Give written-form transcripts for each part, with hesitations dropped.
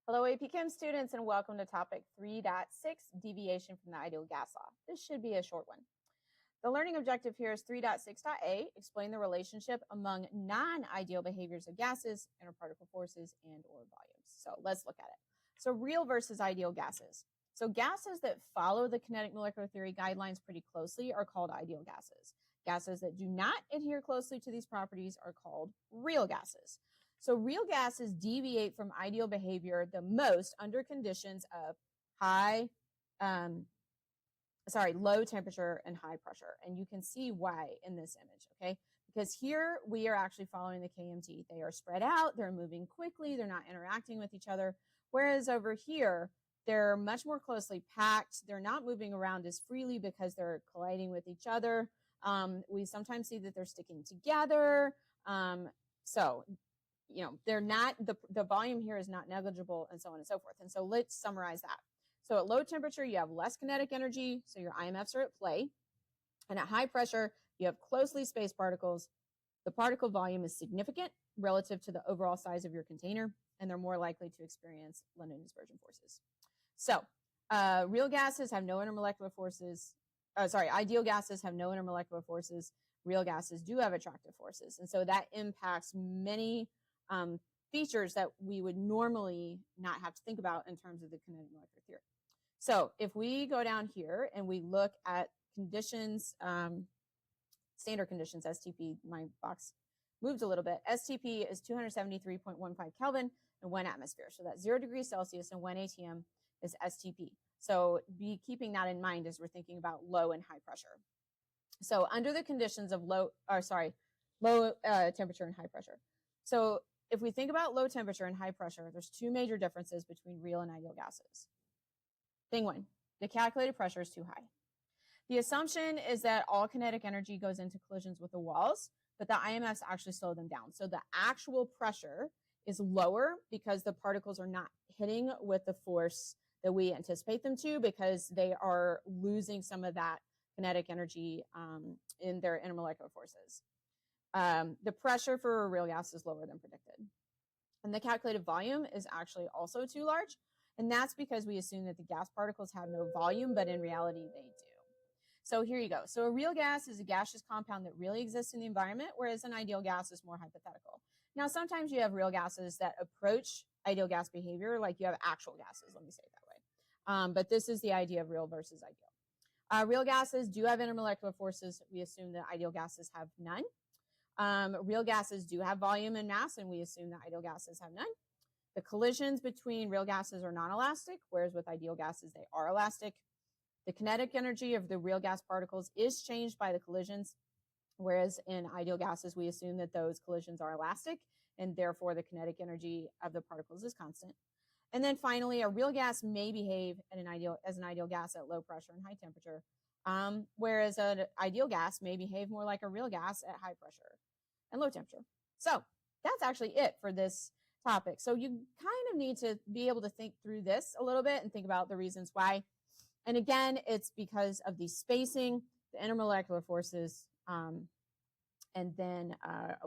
Hello, AP Chem students, and welcome to topic 3.6, deviation from the ideal gas law. This should be a short one. The learning objective here is 3.6.a, explain the relationship among non-ideal behaviors of gases, interparticle forces, and or volumes. So let's look at it. So real versus ideal gases. So gases that follow the kinetic molecular theory guidelines pretty closely are called ideal gases. Gases that do not adhere closely to these properties are called real gases. So real gases deviate from ideal behavior the most under conditions of low temperature and high pressure. And you can see why in this image, okay? Because here we are actually following the KMT. They are spread out, they're moving quickly, they're not interacting with each other. Whereas over here, they're much more closely packed. They're not moving around as freely because they're colliding with each other. We sometimes see that they're sticking together. They're not, the volume here is not negligible, and so on and so forth. And so let's summarize that. So at low temperature, you have less kinetic energy, so your IMFs are at play. And at high pressure, you have closely spaced particles. The particle volume is significant relative to the overall size of your container, and they're more likely to experience London dispersion forces. So real gases have no intermolecular forces. Ideal gases have no intermolecular forces. Real gases do have attractive forces. And so that impacts many features that we would normally not have to think about in terms of the kinetic molecular theory. So if we go down here and we look at conditions, standard conditions, STP, my box moved a little bit. STP is 273.15 Kelvin and 1 atmosphere. So that's 0 degrees Celsius and 1 ATM is STP. So be keeping that in mind as we're thinking about low and high pressure. So under the conditions of low temperature and high pressure. So if we think about low temperature and high pressure, there's two major differences between real and ideal gases. Thing one, the calculated pressure is too high. The assumption is that all kinetic energy goes into collisions with the walls, but the IMFs actually slow them down. So the actual pressure is lower because the particles are not hitting with the force that we anticipate them to, because they are losing some of that kinetic energy in their intermolecular forces. The pressure for a real gas is lower than predicted. And the calculated volume is actually also too large. And that's because we assume that the gas particles have no volume, but in reality they do. So here you go. So a real gas is a gaseous compound that really exists in the environment, whereas an ideal gas is more hypothetical. Now, sometimes you have real gases that approach ideal gas behavior, like you have actual gases, let me say it that way. But this is the idea of real versus ideal. Real gases do have intermolecular forces. We assume that ideal gases have none. Real gases do have volume and mass, and we assume that ideal gases have none. The collisions between real gases are non-elastic, whereas with ideal gases, they are elastic. The kinetic energy of the real gas particles is changed by the collisions, whereas in ideal gases, we assume that those collisions are elastic, and therefore the kinetic energy of the particles is constant. And then finally, a real gas may behave as an ideal gas at low pressure and high temperature, whereas an ideal gas may behave more like a real gas at high pressure and low temperature. So that's actually it for this topic. So you kind of need to be able to think through this a little bit and think about the reasons why. And again, it's because of the spacing, the intermolecular forces, and then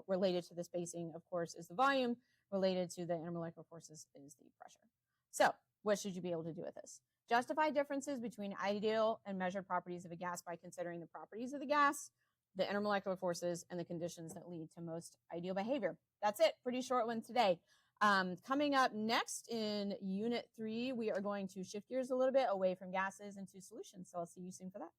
related to the spacing, of course, is the volume. Related to the intermolecular forces is the pressure. So what should you be able to do with this? Justify differences between ideal and measured properties of a gas by considering the properties of the gas, the intermolecular forces, and the conditions that lead to most ideal behavior. That's it. Pretty short one today. Coming up next in Unit 3, we are going to shift gears a little bit away from gases into solutions. So I'll see you soon for that.